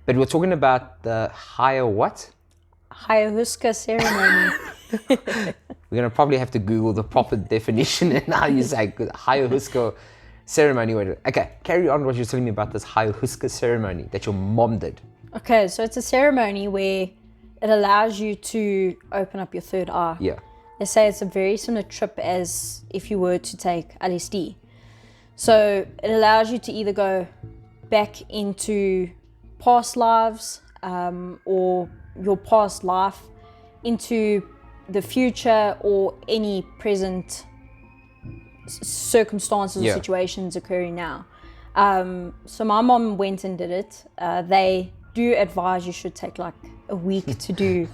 But we're talking about the higher what? Ayahuasca ceremony. We're going to probably have to Google the proper definition and how you say ayahuasca ceremony. Okay, carry on what you're telling me about this ayahuasca ceremony that your mom did. Okay, so it's a ceremony where it allows you to open up your third eye. Yeah. They say it's a very similar trip as if you were to take LSD. So it allows you to either go back into past lives or your past life into the future or any present circumstances or situations occurring now. So my mom went and did it. They do advise you should take like a week to do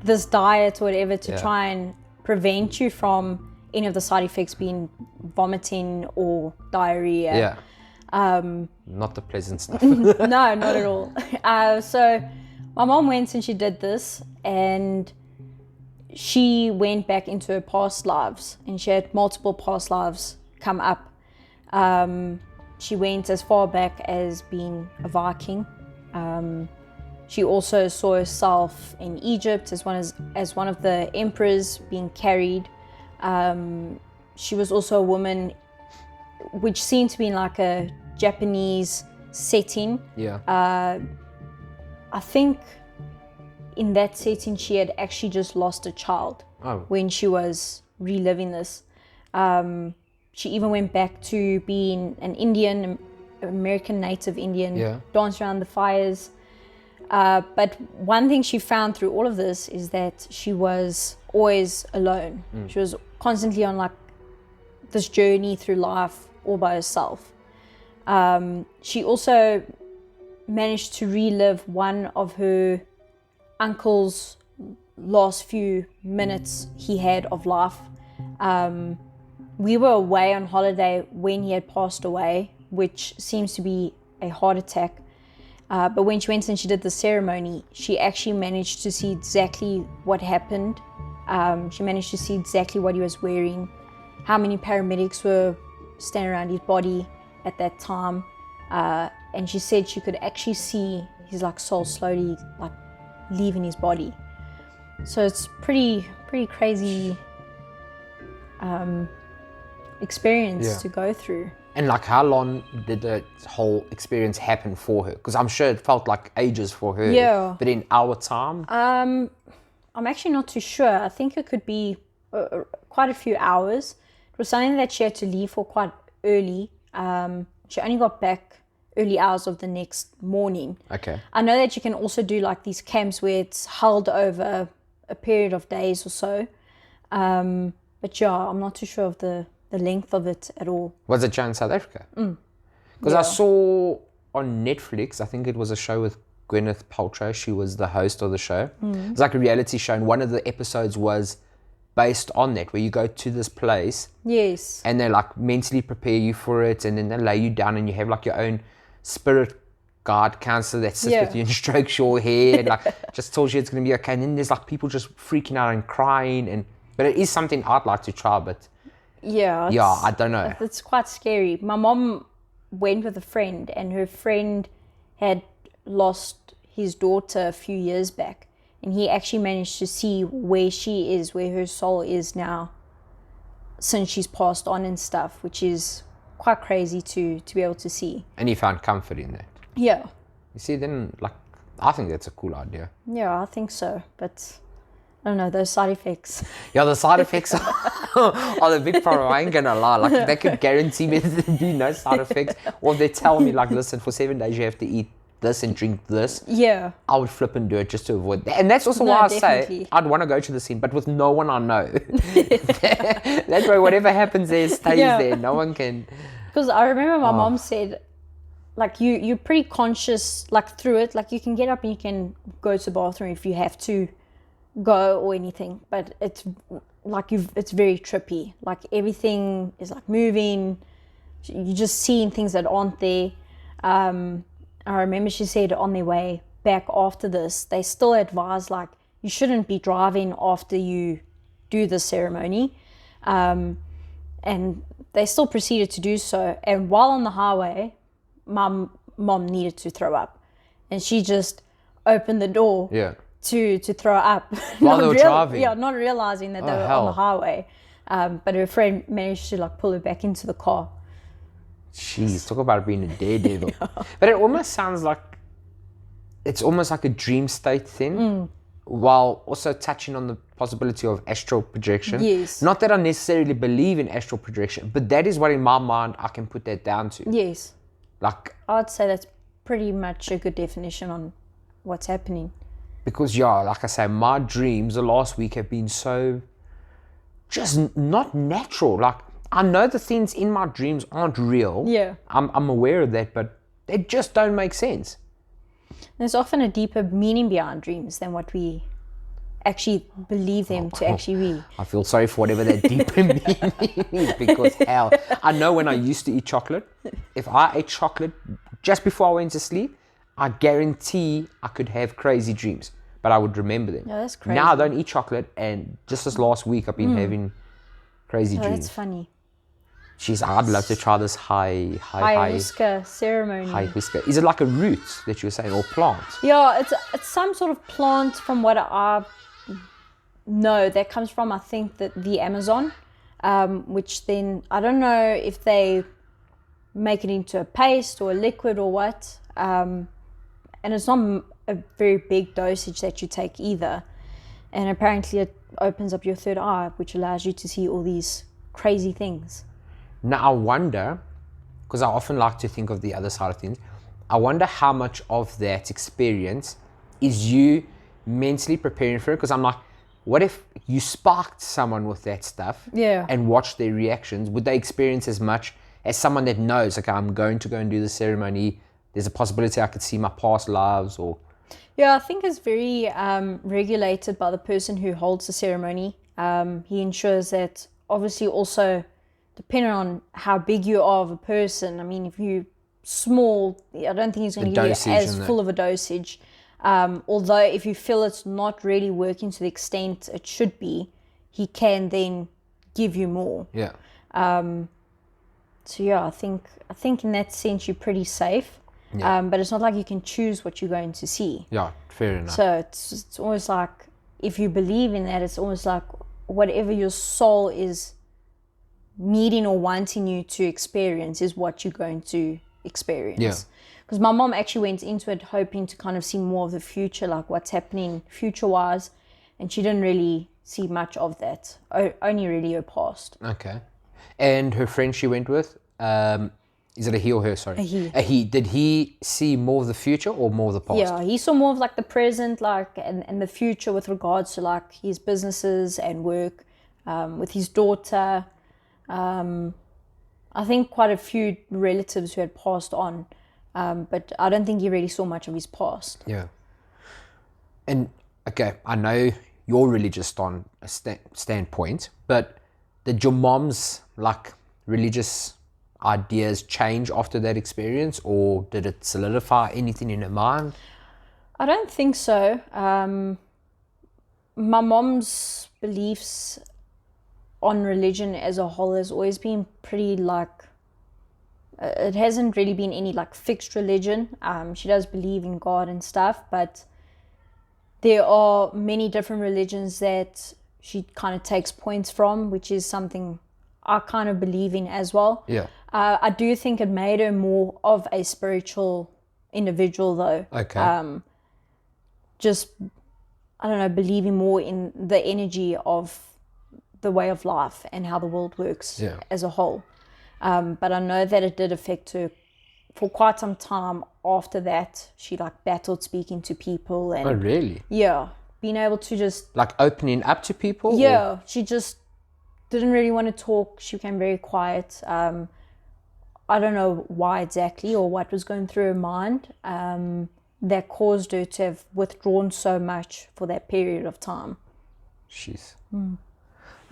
this diet or whatever to try and prevent you from any of the side effects being vomiting or diarrhea. Not the pleasant stuff. No, not at all. So my mom went and she did this, and she went back into her past lives, and she had multiple past lives come up. She went as far back as being a Viking. She also saw herself in Egypt as one of the emperors being carried. She was also a woman, which seemed to be in like a Japanese setting. I think in that setting she had actually just lost a child when she was reliving this. She even went back to being an Indian, American native Indian, danced around the fires. But one thing she found through all of this is that she was always alone. She was constantly on like this journey through life all by herself. She also managed to relive one of her uncle's last few minutes he had of life. We were away on holiday when he had passed away, which seems to be a heart attack. But when she went and she did the ceremony, she actually managed to see exactly what happened. She managed to see exactly what he was wearing, how many paramedics were standing around his body at that time. And she said she could actually see his like soul slowly like leaving his body. So it's pretty crazy experience to go through. And like, how long did the whole experience happen for her? Because I'm sure it felt like ages for her. Yeah. But in our time? I'm actually not too sure. I think it could be quite a few hours. It was something that she had to leave for quite early. She only got back early hours of the next morning. Okay. I know that you can also do like these camps where it's held over a period of days or so. But yeah, I'm not too sure of the length of it at all. Was it shown in South Africa? Because I saw on Netflix, I think it was a show with Gwyneth Paltrow. She was the host of the show. It was like a reality show, and one of the episodes was based on that, where you go to this place. Yes. And they like mentally prepare you for it, and then they lay you down and you have like your own spirit guide counselor that sits with you and strokes your hair and like just tells you it's going to be okay. And then there's like people just freaking out and crying, but it is something I'd like to try, but I don't know. It's quite scary. My mom went with a friend, and her friend had lost his daughter a few years back, and he actually managed to see where she is, where her soul is now since she's passed on and stuff, which is quite crazy to be able to see. And you found comfort in that? Yeah. You see, then like, I think that's a cool idea. Yeah, I think so, but I don't know, those side effects. Yeah, the side effects are the big problem. I ain't gonna lie. Like, they could guarantee me there'd be no side effects. Or if they tell me, like, listen, for 7 days you have to eat this and drink this. Yeah. I would flip and do it just to avoid that. And that's also why I say I'd want to go to the scene, but with no one I know. That's why whatever happens there stays there. No one can. Because I remember my mom said, like, you're pretty conscious, like, through it. Like, you can get up and you can go to the bathroom if you have to go or anything, but it's like it's very trippy. Like, everything is like moving. You're just seeing things that aren't there. I remember she said on their way back after this, they still advise like you shouldn't be driving after you do the ceremony, and they still proceeded to do so. And while on the highway, my mom needed to throw up, and she just opened the door to throw up. While they were driving? Yeah, not realizing that they were on the highway. But her friend managed to like pull her back into the car. Jeez, talk about being a daredevil. But it almost sounds like it's almost like a dream state thing, while also touching on the possibility of astral projection. Yes. Not that I necessarily believe in astral projection, but that is what in my mind I can put that down to. Yes. Like, I'd say that's pretty much a good definition on what's happening. Because like I say, my dreams the last week have been so just not natural. Like, I know the things in my dreams aren't real. Yeah. I'm aware of that, but they just don't make sense. There's often a deeper meaning behind dreams than what we actually believe them to actually be. I feel sorry for whatever that deeper meaning is, because hell, I know when I used to eat chocolate, if I ate chocolate just before I went to sleep, I guarantee I could have crazy dreams, but I would remember them. Yeah, that's crazy. Now I don't eat chocolate, and just this last week I've been having crazy dreams. That's funny. Jeez, I'd love to try this ayahuasca ceremony. Ayahuasca. Is it like a root that you were saying, or plant? Yeah, it's some sort of plant, from what I know, that comes from, I think, the Amazon, which then, I don't know if they make it into a paste or a liquid or what, and it's not a very big dosage that you take either, and apparently it opens up your third eye, which allows you to see all these crazy things. Now I wonder, because I often like to think of the other side of things, I wonder how much of that experience is you mentally preparing for it. Because I'm like, what if you sparked someone with that stuff and watched their reactions? Would they experience as much as someone that knows, okay, I'm going to go and do the ceremony, there's a possibility I could see my past lives? Or Yeah, I think it's very regulated by the person who holds the ceremony. He ensures that, obviously, also depending on how big you are of a person. I mean, if you're small, I don't think he's going to give you as full of a dosage. Although if you feel it's not really working to the extent it should be, he can then give you more. Yeah. So yeah, I think in that sense you're pretty safe. Yeah. But it's not like you can choose what you're going to see. Yeah, fair enough. So it's almost like, if you believe in that, it's almost like whatever your soul is needing or wanting you to experience is what you're going to experience. Yeah. Because my mom actually went into it hoping to kind of see more of the future, like what's happening future-wise, and she didn't really see much of that. Only really her past. Okay. And her friend she went with, is it a he or her? Sorry. A he. A he. Did he see more of the future or more of the past? Yeah, he saw more of like the present, like and the future with regards to like his businesses and work, with his daughter. I think quite a few relatives who had passed on, but I don't think he really saw much of his past. Yeah. And okay, I know you're religious on a standpoint, but did your mom's like religious ideas change after that experience, or did it solidify anything in her mind? I don't think so. My mom's beliefs on religion as a whole has always been pretty like, it hasn't really been any like fixed religion. She does believe in God and stuff, but there are many different religions that she kind of takes points from, which is something I kind of believe in as well. Yeah. I do think it made her more of a spiritual individual though. Okay. Just, I don't know, believing more in the energy of the way of life and how the world works as a whole. But I know that it did affect her for quite some time after that. She like battled speaking to people. And oh, really? Yeah. Being able to just... like opening up to people? Yeah. Or? She just didn't really want to talk. She became very quiet. I don't know why exactly or what was going through her mind that caused her to have withdrawn so much for that period of time. Jeez.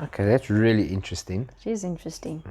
Okay, that's really interesting. She's interesting.